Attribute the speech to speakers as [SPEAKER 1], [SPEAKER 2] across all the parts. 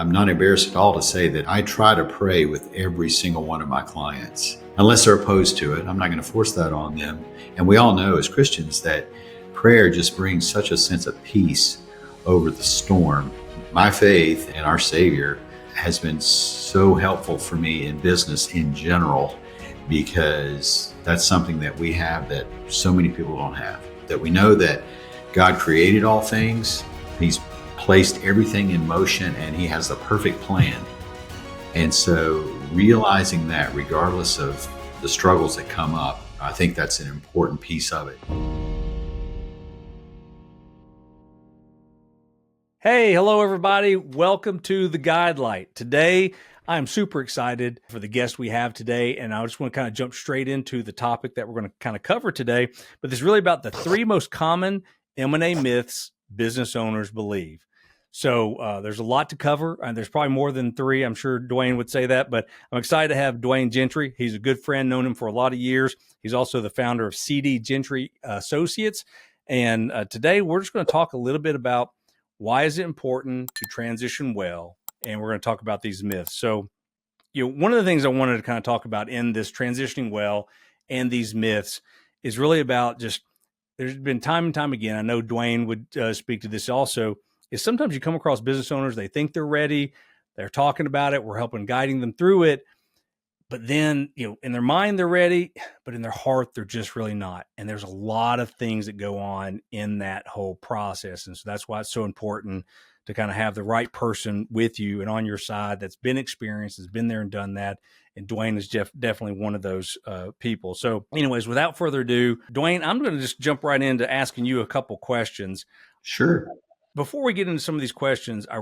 [SPEAKER 1] I'm not embarrassed at all to say that I try to pray with every single one of my clients, unless they're opposed to it. I'm not going to force that on them. And we all know as Christians that prayer just brings such a sense of peace over the storm. My faith in our Savior has been so helpful for me in business in general, because that's something that we have that so many people don't have. That we know that God created all things, He's placed everything in motion, and He has the perfect plan. And so realizing that regardless of the struggles that come up, I think that's an important piece of it.
[SPEAKER 2] Hey, hello everybody. Welcome to the Guidelight. Today, I'm super excited for the guest we have today, and I just want to kind of jump straight into the topic that we're going to kind of cover today. But it's really about the 3 most common M&A myths business owners believe. So there's a lot to cover, and there's probably more than 3. I'm sure Duane would say that, but I'm excited to have Duane Gentry. He's a good friend, known him for a lot of years. He's also the founder of CD Gentry Associates. And today we're just going to talk a little bit about why is it important to transition well, and we're going to talk about these myths. So, one of the things I wanted to kind of talk about in this transitioning well and these myths is really about just, there's been time and time again, I know Duane would speak to this also, is sometimes you come across business owners, they think they're ready, they're talking about it, we're helping guiding them through it, but then, in their mind, they're ready, but in their heart, they're just really not. And there's a lot of things that go on in that whole process. And so that's why it's so important to kind of have the right person with you and on your side that's been experienced, has been there and done that. And Duane is definitely one of those people. So anyways, without further ado, Duane, I'm going to just jump right into asking you a couple questions.
[SPEAKER 1] Sure.
[SPEAKER 2] Before we get into some of these questions, I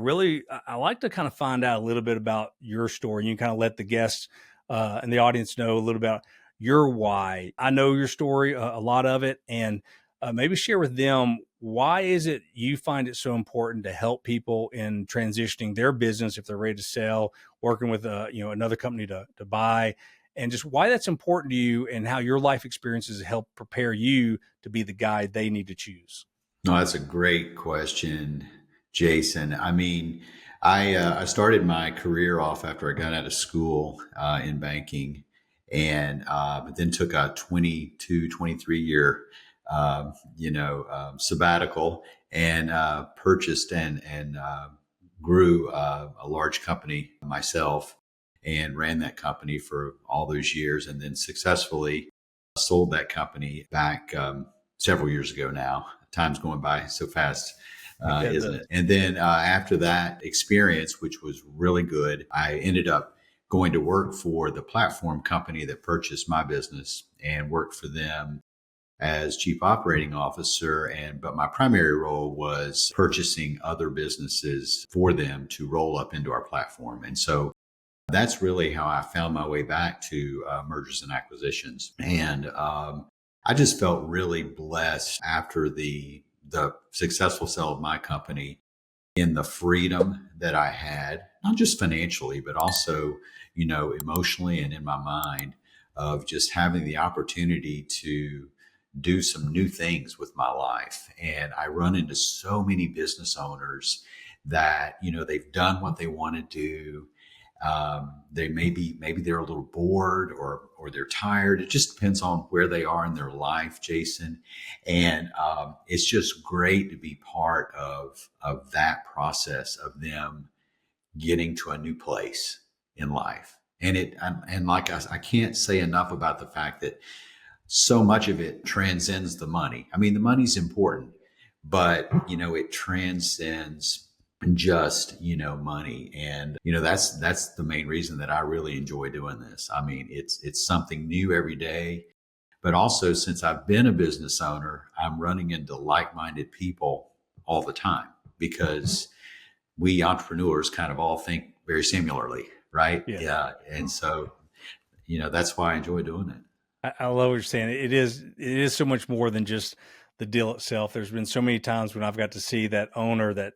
[SPEAKER 2] like to kind of find out a little bit about your story. You can kind of let the guests and the audience know a little about your why. I know your story, a lot of it, and maybe share with them, why is it you find it so important to help people in transitioning their business if they're ready to sell, working with another company to buy, and just why that's important to you and how your life experiences help prepare you to be the guide they need to choose.
[SPEAKER 1] No, that's a great question, Jason. I mean, I started my career off after I got out of school in banking, and but then took a 23 year sabbatical, and purchased and grew a large company myself, and ran that company for all those years, and then successfully sold that company back several years ago now. Time's going by so fast, isn't it? And then after that experience, which was really good, I ended up going to work for the platform company that purchased my business, and worked for them as chief operating officer. But my primary role was purchasing other businesses for them to roll up into our platform. And so that's really how I found my way back to mergers and acquisitions. And I just felt really blessed after the successful sale of my company, in the freedom that I had, not just financially, but also, emotionally and in my mind, of just having the opportunity to do some new things with my life. And I run into so many business owners that, they've done what they want to do. They maybe they're a little bored, or they're tired. It just depends on where they are in their life, Jason. And it's just great to be part of that process of them getting to a new place in life. And like I can't say enough about the fact that so much of it transcends the money. I mean, the money's important, but it transcends just money. And that's the main reason that I really enjoy doing this. I mean, it's something new every day, but also, since I've been a business owner, I'm running into like-minded people all the time, because we entrepreneurs kind of all think very similarly, right? Yeah. And so that's why I enjoy doing it.
[SPEAKER 2] I love what you're saying. It is so much more than just the deal itself. There's been so many times when I've got to see that owner that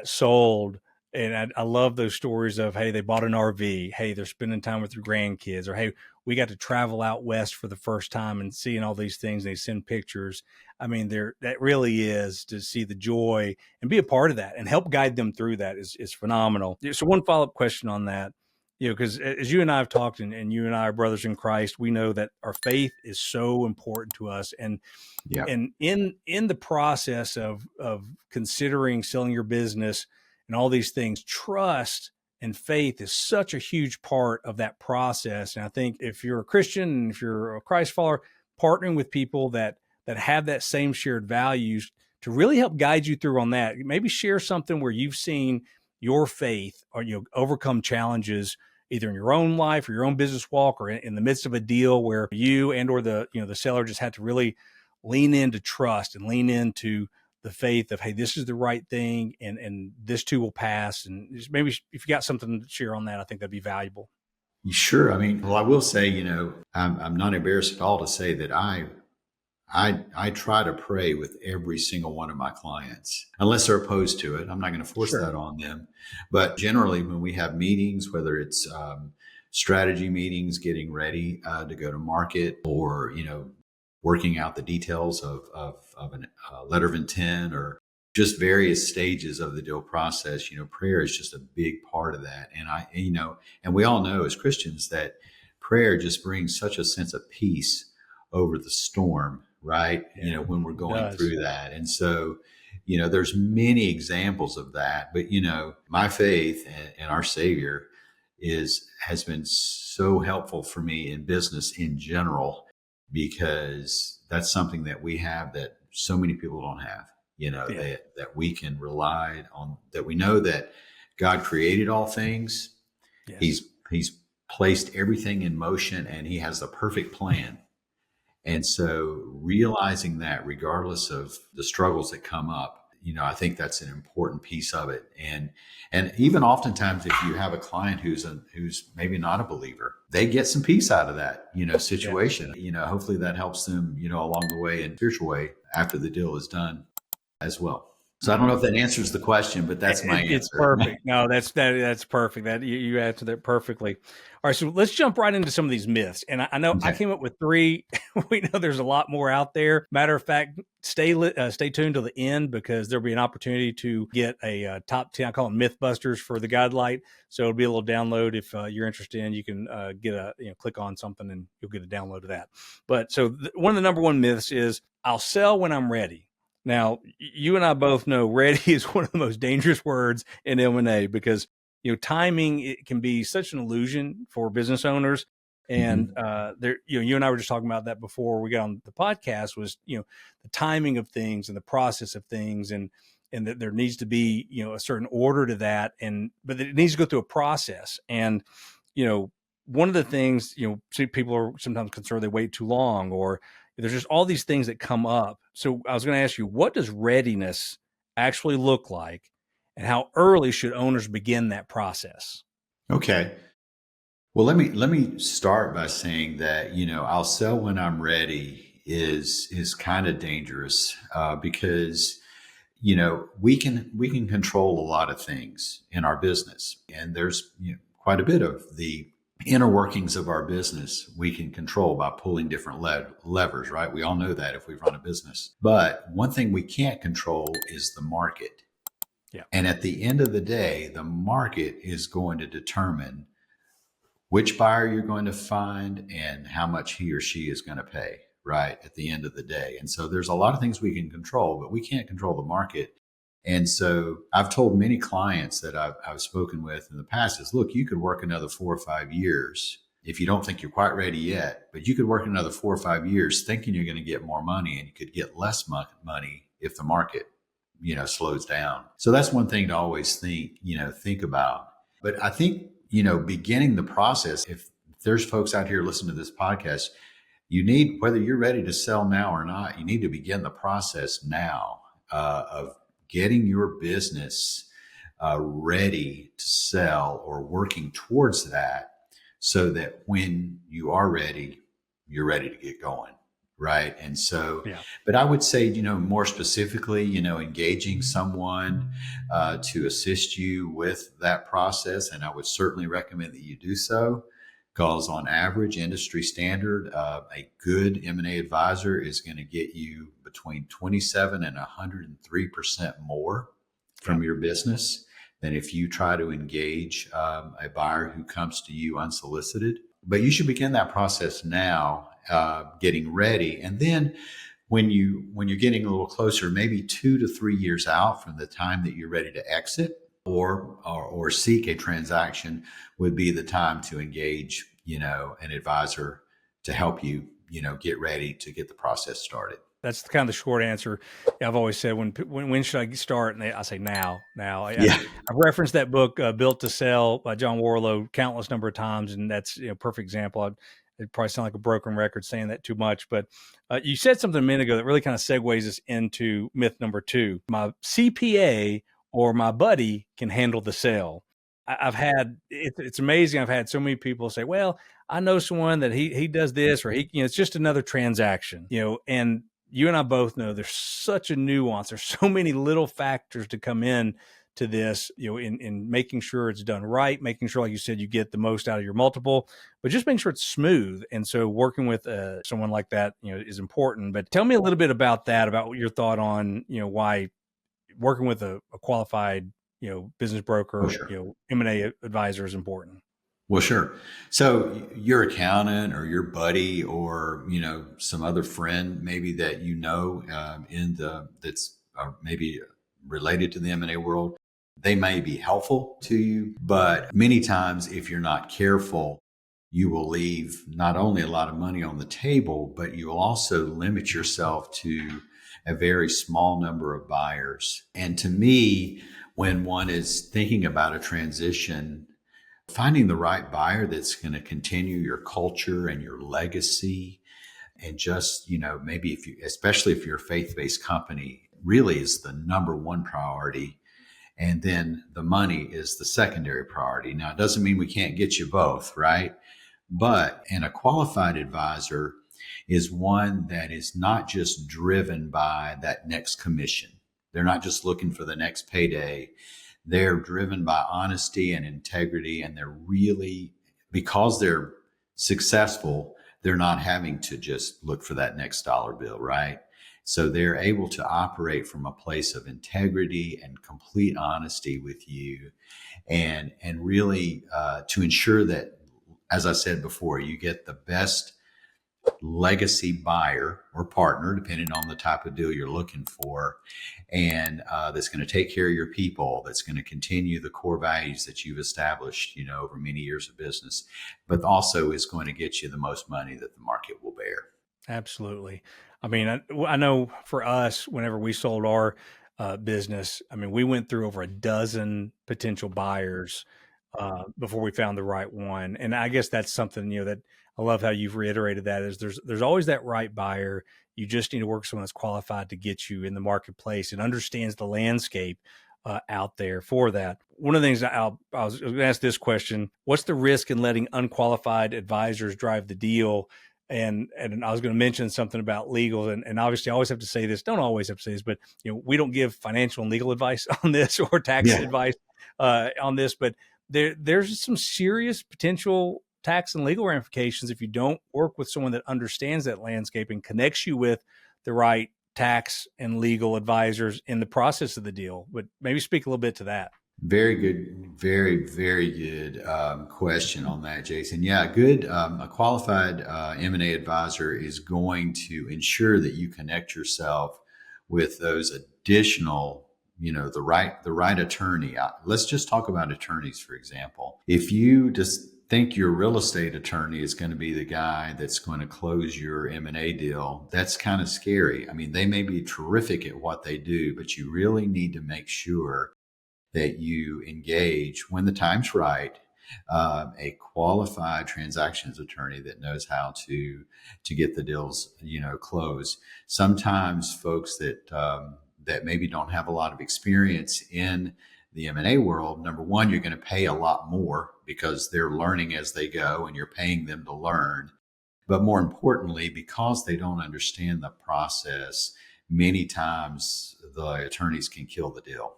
[SPEAKER 2] sold, And I love those stories of, hey, they bought an RV. Hey, they're spending time with their grandkids. Or, hey, we got to travel out west for the first time and seeing all these things. They send pictures. I mean, that really is to see the joy and be a part of that and help guide them through that is phenomenal. So one follow-up question on that, because as you and I have talked and you and I are brothers in Christ, we know that our faith is so important to us.
[SPEAKER 1] Yeah.
[SPEAKER 2] And in the process of considering selling your business and all these things, trust and faith is such a huge part of that process. And I think if you're a Christian and if you're a Christ follower, partnering with people that have that same shared values to really help guide you through on that. Maybe share something where you've seen your faith or overcome challenges either in your own life or your own business walk or in the midst of a deal where you and or the seller just had to really lean into trust and lean into the faith of, hey, this is the right thing and this too will pass. And just maybe if you got something to share on that, I think that'd be valuable.
[SPEAKER 1] Sure. I mean, well, I will say, I'm not embarrassed at all to say that I try to pray with every single one of my clients, unless they're opposed to it. I'm not going to force that on them. But generally, when we have meetings, whether it's strategy meetings, getting ready to go to market, or working out the details of a letter of intent, or just various stages of the deal process, prayer is just a big part of that. And we all know as Christians that prayer just brings such a sense of peace over the storm, right? When we're going through that. And so, there's many examples of that, but, my faith and our Savior has been so helpful for me in business in general, because that's something that we have that so many people don't have, that we can rely on, that we know that God created all things. Yes. He's placed everything in motion and he has the perfect plan. And so realizing that regardless of the struggles that come up, I think that's an important piece of it. And even oftentimes if you have a client who's maybe not a believer, they get some peace out of that, situation. Yeah. Hopefully that helps them, along the way in a spiritual way after the deal is done as well. So I don't know if that answers the question, but that's my answer.
[SPEAKER 2] It's perfect. No, that's perfect. That you answered that perfectly. All right, so let's jump right into some of these myths. And I know I came up with 3. We know there's a lot more out there. Matter of fact, stay tuned till the end, because there'll be an opportunity to get a top 10. I call them Mythbusters for the Guidelight. So it'll be a little download if you're interested in. You can get click on something and you'll get a download of that. But so one of the number one myths is I'll sell when I'm ready. Now, you and I both know ready is one of the most dangerous words in M&A, because timing, it can be such an illusion for business owners. And you and I were just talking about that before we got on the podcast, was the timing of things and the process of things, and that there needs to be a certain order to that, but it needs to go through a process. And one of the things people are sometimes concerned they wait too long, or there's just all these things that come up. So I was going to ask you, what does readiness actually look like, and how early should owners begin that process?
[SPEAKER 1] Okay. Well, let me start by saying that, I'll sell when I'm ready is kind of dangerous, because, we can control a lot of things in our business, and there's quite a bit of the inner workings of our business we can control by pulling different levers, right? We all know that if we run a business. But one thing we can't control is the market.
[SPEAKER 2] Yeah.
[SPEAKER 1] And at the end of the day, the market is going to determine which buyer you're going to find and how much he or she is going to pay, right? At the end of the day. And so there's a lot of things we can control, but we can't control the market. And so I've told many clients that I've spoken with in the past is, look, you could work another 4 or 5 years if you don't think you're quite ready yet, but you could work another 4 or 5 years thinking you're going to get more money, and you could get less money if the market, slows down. So that's one thing to always think about. But I think, beginning the process, if there's folks out here listening to this podcast, whether you're ready to sell now or not, you need to begin the process now of getting your business ready to sell, or working towards that, so that when you are ready, you're ready to get going. right? And so,
[SPEAKER 2] Yeah.
[SPEAKER 1] but I would say, more specifically, engaging someone to assist you with that process. And I would certainly recommend that you do so, because on average, industry standard, a good M&A advisor is going to get you between 27 and 103% more
[SPEAKER 2] Yeah.
[SPEAKER 1] from your business than if you try to engage a buyer who comes to you unsolicited. But you should begin that process now, getting ready. And then when you're getting a little closer, maybe 2 to 3 years out from the time that you're ready to exit or seek a transaction, would be the time to engage, an advisor to help you, get ready to get the process started.
[SPEAKER 2] That's kind of the short answer. I've always said, when should I start? And I say now. I've
[SPEAKER 1] Yeah.
[SPEAKER 2] referenced that book, Built to Sell by John Warlow, countless number of times, and that's perfect example. It probably sound like a broken record saying that too much, but you said something a minute ago that really kind of segues us into myth number 2. My CPA or my buddy can handle the sale. I've had it's amazing. I've had so many people say, "Well, I know someone that he does this, or it's just another transaction," and you and I both know there's such a nuance. There's so many little factors to come in to this, in making sure it's done right, making sure, like you said, you get the most out of your multiple, but just making sure it's smooth. And so working with someone like that, is important. But tell me a little bit about that, about your thought on, why working with a qualified, business
[SPEAKER 1] Oh,
[SPEAKER 2] broker,
[SPEAKER 1] sure.
[SPEAKER 2] M&A advisor is important.
[SPEAKER 1] Well, sure. So your accountant or your buddy or, some other friend maybe that that's maybe related to the M&A world, they may be helpful to you, but many times if you're not careful, you will leave not only a lot of money on the table, but you will also limit yourself to a very small number of buyers. And to me, when one is thinking about a transition, finding the right buyer that's going to continue your culture and your legacy, and just, maybe especially if you're a faith-based company, really is the number one priority. And then the money is the secondary priority. Now, it doesn't mean we can't get you both, right? And a qualified advisor is one that is not just driven by that next commission. They're not just looking for the next payday. They're driven by honesty and integrity, and they're really, because they're successful, they're not having to just look for that next dollar bill, right? So they're able to operate from a place of integrity and complete honesty with you, and really to ensure that, as I said before, you get the best legacy buyer or partner, depending on the type of deal you're looking for, and that's going to take care of your people, that's going to continue the core values that you've established, over many years of business, but also is going to get you the most money that the market will bear.
[SPEAKER 2] Absolutely. I mean, I know for us, whenever we sold our business, I mean, we went through over a dozen potential buyers before we found the right one. And I guess that's something, that I love how you've reiterated that, is there's always that right buyer. You just need to work with someone that's qualified to get you in the marketplace and understands the landscape out there for that. One of the things I was going to ask this question: what's the risk in letting unqualified advisors drive the deal? And I was going to mention something about legal, and obviously I always have to say this, don't always have to say this, but we don't give financial and legal advice on this, or tax
[SPEAKER 1] Yeah.
[SPEAKER 2] advice on this, but there's some serious potential tax and legal ramifications if you don't work with someone that understands that landscape and connects you with the right tax and legal advisors in the process of the deal. But maybe speak a little bit to that.
[SPEAKER 1] Very good. Very, very good question on that, Jason. Yeah, a qualified M&A advisor is going to ensure that you connect yourself with those additional, the right attorney. Let's just talk about attorneys, for example. If you just think your real estate attorney is going to be the guy that's going to close your M&A deal, that's kind of scary. I mean, they may be terrific at what they do, but you really need to make sure that you engage, when the time's right, a qualified transactions attorney that knows how to get the deals, closed. Sometimes folks that maybe don't have a lot of experience in the M&A world, number one, you're going to pay a lot more because they're learning as they go, and you're paying them to learn. But more importantly, because they don't understand the process, many times the attorneys can kill the deal,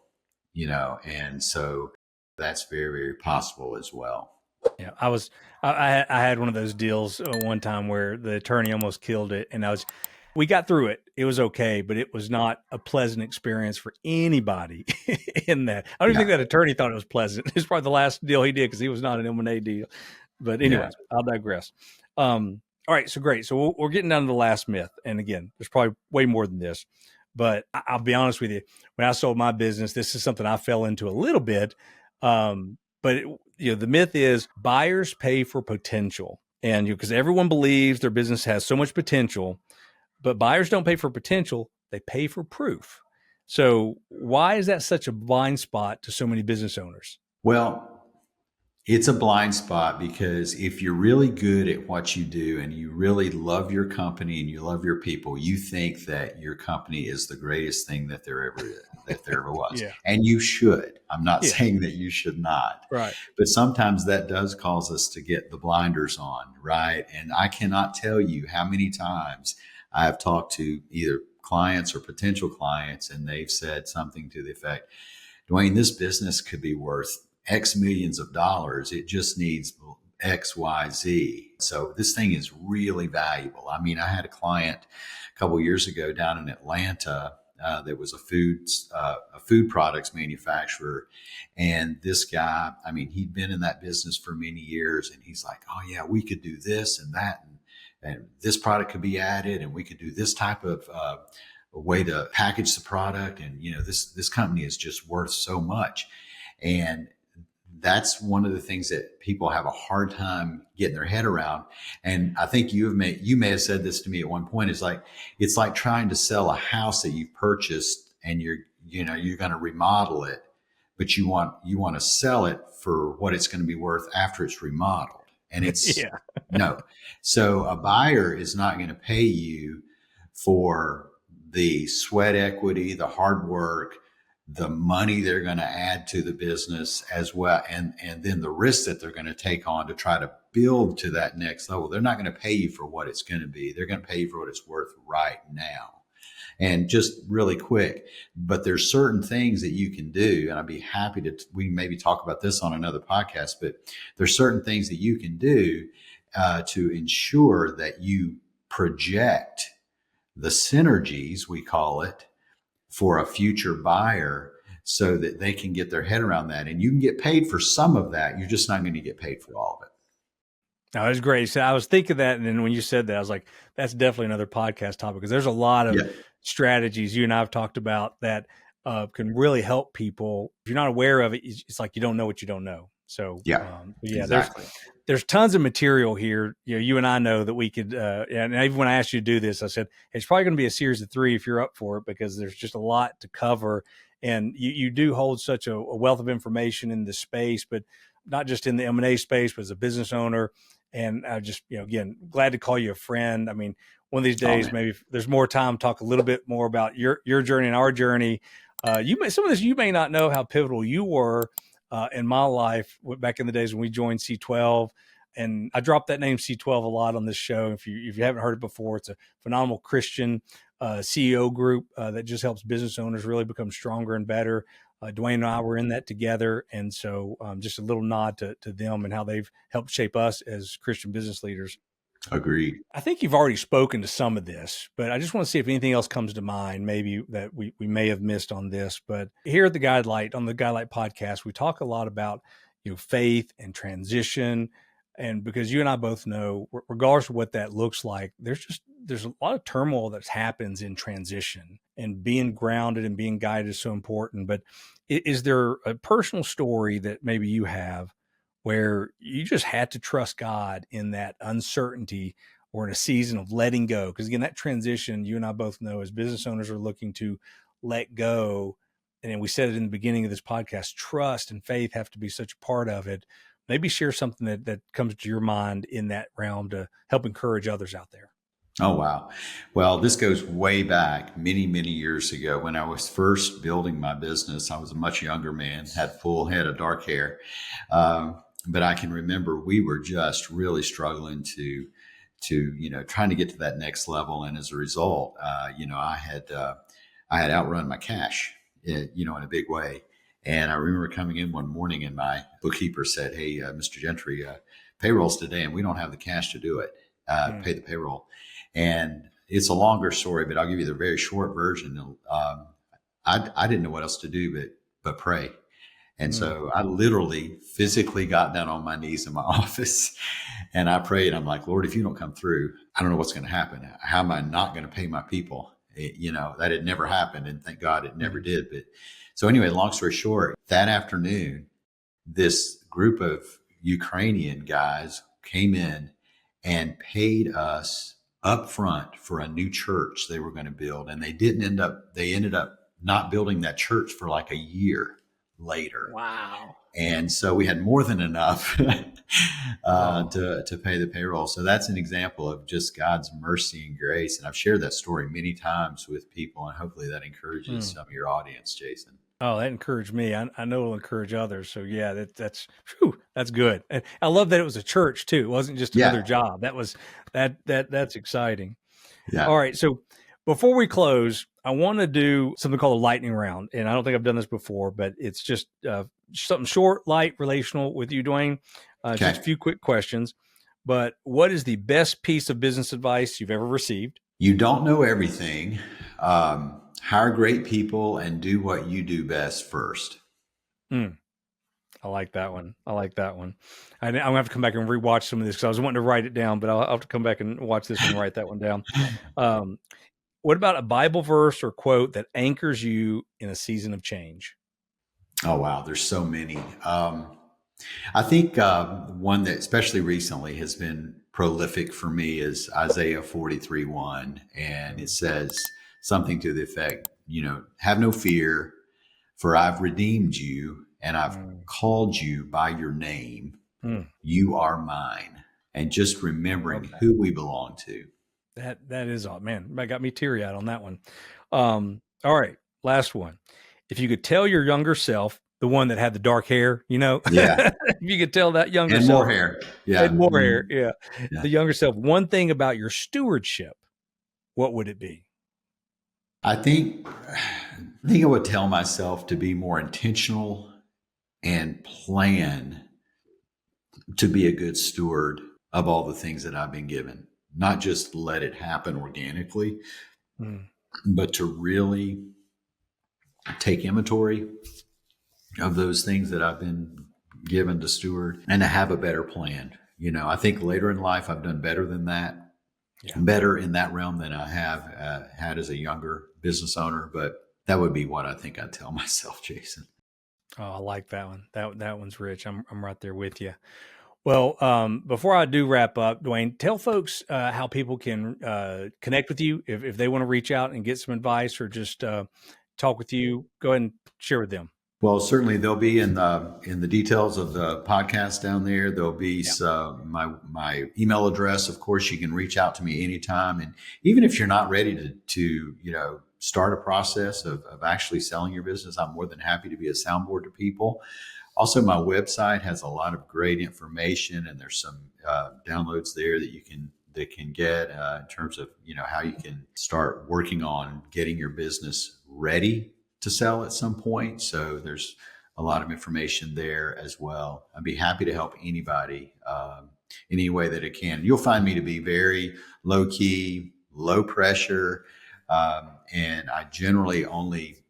[SPEAKER 1] and so that's very, very possible as well.
[SPEAKER 2] Yeah, I had one of those deals one time where the attorney almost killed it, and we got through it. It was okay, but it was not a pleasant experience for anybody in that. I don't even think
[SPEAKER 1] Yeah.
[SPEAKER 2] that attorney thought it was pleasant. It's probably the last deal he did because he was not an M&A deal. But
[SPEAKER 1] Yeah.
[SPEAKER 2] anyways, I'll digress. All right, so great. So we're getting down to the last myth, and again, there's probably way more than this. But I'll be honest with you. When I sold my business, this is something I fell into a little bit. But the myth is buyers pay for potential, and because everyone believes their business has so much potential, but buyers don't pay for potential; they pay for proof. So why is that such a blind spot to so many business owners?
[SPEAKER 1] Well, it's a blind spot because if you're really good at what you do and you really love your company and you love your people, you think that your company is the greatest thing that there ever was.
[SPEAKER 2] Yeah.
[SPEAKER 1] And you should. I'm not
[SPEAKER 2] Yes.
[SPEAKER 1] saying that you should not.
[SPEAKER 2] Right.
[SPEAKER 1] But sometimes that does cause us to get the blinders on, right? And I cannot tell you how many times I have talked to either clients or potential clients, and they've said something to the effect, Duane, this business could be worth X millions of dollars. It just needs X, Y, Z. So this thing is really valuable. I mean, I had a client a couple of years ago down in Atlanta that was a food products manufacturer. And this guy, I mean, he'd been in that business for many years, and he's like, oh yeah, we could do this and that. And this product could be added, and we could do this type of a way to package the product. And, this company is just worth so much. And that's one of the things that people have a hard time getting their head around. And I think you may have said this to me at one point. It's like trying to sell a house that you've purchased and you're going to remodel it, but you want to sell it for what it's going to be worth after it's remodeled. And it's
[SPEAKER 2] Yeah.
[SPEAKER 1] no. So a buyer is not going to pay you for the sweat equity, the hard work, the money they're going to add to the business as well, and then the risk that they're going to take on to try to build to that next level. They're not going to pay you for what it's going to be. They're going to pay you for what it's worth right now. And just really quick, but there's certain things that you can do, and I'd be happy to, we maybe talk about this on another podcast, but there's certain things that you can do to ensure that you project the synergies, we call it, for a future buyer so that they can get their head around that. And you can get paid for some of that. You're just not going to get paid for all of it.
[SPEAKER 2] No, it was great. So I was thinking that, and then when you said that, I was like, that's definitely another podcast topic because there's a lot of strategies you and I have talked about that can really help people. If you're not aware of it, it's like you don't know what you don't know. So
[SPEAKER 1] Exactly.
[SPEAKER 2] There's tons of material here. You and I know that we could, and even when I asked you to do this, I said, it's probably going to be a series of 3 if you're up for it, because there's just a lot to cover. And you do hold such a wealth of information in this space, but not just in the M&A space, but as a business owner. And I just, again, glad to call you a friend. I mean, one of these days, maybe if there's more time, talk a little bit more about your journey and our journey. Some of this, you may not know how pivotal you were in my life back in the days when we joined C12. And I dropped that name C12 a lot on this show. If you haven't heard it before, it's a phenomenal Christian CEO group that just helps business owners really become stronger and better. Duane and I were in that together. And so just a little nod to them and how they've helped shape us as Christian business leaders.
[SPEAKER 1] Agreed.
[SPEAKER 2] I think you've already spoken to some of this, but I just want to see if anything else comes to mind, maybe that we may have missed on this. But here at the Guidelight, on the Guidelight podcast, we talk a lot about faith and transition. And because you and I both know, regardless of what that looks like, there's a lot of turmoil that happens in transition, and being grounded and being guided is so important. But is there a personal story that maybe you have where you just had to trust God in that uncertainty or in a season of letting go? Because again, that transition, you and I both know as business owners are looking to let go. And then we said it in the beginning of this podcast, trust and faith have to be such a part of it. Maybe share something that comes to your mind in that realm to help encourage others out there.
[SPEAKER 1] Oh, wow. Well, this goes way back many, many years ago when I was first building my business. I was a much younger man, had full head of dark hair. But I can remember we were just really struggling trying to get to that next level. And as a result, I had outrun my cash, in a big way. And I remember coming in one morning and my bookkeeper said, "Hey, Mr. Gentry, payroll's today and we don't have the cash to do it, pay the payroll." And it's a longer story, but I'll give you the very short version. I didn't know what else to do but pray. And so I literally physically got down on my knees in my office and I prayed. I'm like, "Lord, if you don't come through, I don't know what's going to happen. How am I not going to pay my people?" That had never happened. And thank God it never did. But so anyway, long story short, that afternoon, this group of Ukrainian guys came in and paid us up front for a new church they were going to build. And they ended up not building that church for like a year later.
[SPEAKER 2] Wow.
[SPEAKER 1] And so we had more than enough to pay the payroll. So that's an example of just God's mercy and grace. And I've shared that story many times with people, and hopefully that encourages some of your audience, Jason.
[SPEAKER 2] Oh, that encouraged me. I know it'll encourage others. So yeah, that's good. And I love that it was a church too. It wasn't just another job. That's exciting.
[SPEAKER 1] Yeah.
[SPEAKER 2] All right. So before we close, I want to do something called a lightning round. And I don't think I've done this before, but it's just something short, light, relational with you, Duane. Just a few quick questions. But what is the best piece of business advice you've ever received?
[SPEAKER 1] You don't know everything. Hire great people and do what you do best first.
[SPEAKER 2] I like that one. I'm gonna have to come back and rewatch some of this because I was wanting to write it down, but I'll have to come back and watch this and write that one down. What about a Bible verse or quote that anchors you in a season of change?
[SPEAKER 1] Oh, wow. There's so many. I think one that especially recently has been prolific for me is Isaiah 43:1. And it says something to the effect, have no fear, for I've redeemed you and I've called you by your name. You are mine. And just remembering who we belong to.
[SPEAKER 2] That is all, man. That got me teary eyed on that one. All right. Last one. If you could tell your younger self, the one that had the dark hair,
[SPEAKER 1] Yeah.
[SPEAKER 2] if you could tell that younger
[SPEAKER 1] and
[SPEAKER 2] self.
[SPEAKER 1] More hair. Yeah.
[SPEAKER 2] And more hair. Yeah. The younger self, one thing about your stewardship, what would it be?
[SPEAKER 1] I think I would tell myself to be more intentional and plan to be a good steward of all the things that I've been given. Not just let it happen organically, but to really take inventory of those things that I've been given to steward and to have a better plan. I think later in life, I've done better than that, better in that realm than I have had as a younger business owner. But that would be what I think I'd tell myself, Jason.
[SPEAKER 2] Oh, I like that one. That one's rich. I'm right there with you. Well, before I do wrap up, Duane, tell folks how people can connect with you if they want to reach out and get some advice or just talk with you. Go ahead and share with them.
[SPEAKER 1] Well, certainly they'll be in the details of the podcast down there. There'll be my email address. Of course, you can reach out to me anytime, and even if you're not ready to start a process of actually selling your business, I'm more than happy to be a soundboard to people. Also, my website has a lot of great information, and there's some downloads there that you can get in terms of how you can start working on getting your business ready to sell at some point. So there's a lot of information there as well. I'd be happy to help anybody in any way that I can. You'll find me to be very low key, low pressure, and I generally only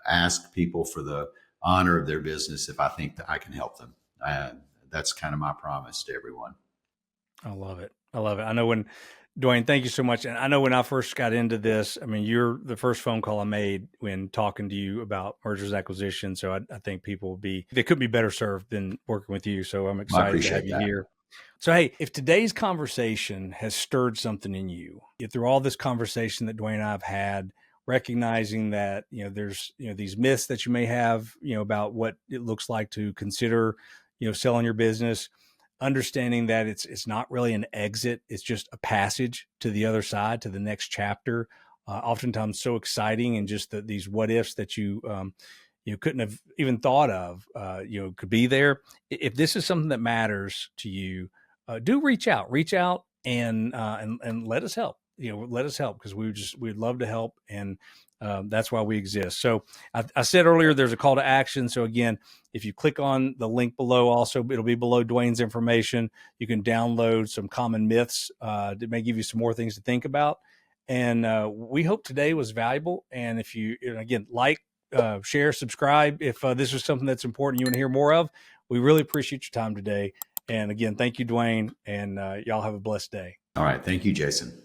[SPEAKER 1] ask people for the honor of their business if I think that I can help them. That's kind of my promise to everyone.
[SPEAKER 2] I love it. I know Duane, thank you so much. And I know when I first got into this, I mean, you're the first phone call I made when talking to you about mergers and acquisitions. So I think they couldn't be better served than working with you. So I'm excited to have you here. So, hey, if today's conversation has stirred something in you, through all this conversation that Duane and I have had, recognizing that, there's, these myths that you may have, about what it looks like to consider, selling your business, understanding that it's not really an exit, it's just a passage to the other side, to the next chapter. Oftentimes so exciting, and just these what ifs that you couldn't have even thought of, could be there. If this is something that matters to you, do reach out and let us help. Let us help, because we'd love to help, and that's why we exist. So I said earlier, there's a call to action. So again, if you click on the link below, also it'll be below Duane's information. You can download some common myths that may give you some more things to think about. And we hope today was valuable. And if you, again, share, subscribe if this is something that's important you want to hear more of. We really appreciate your time today. And again, thank you, Duane, and y'all have a blessed day.
[SPEAKER 1] All right. Thank you, Jason.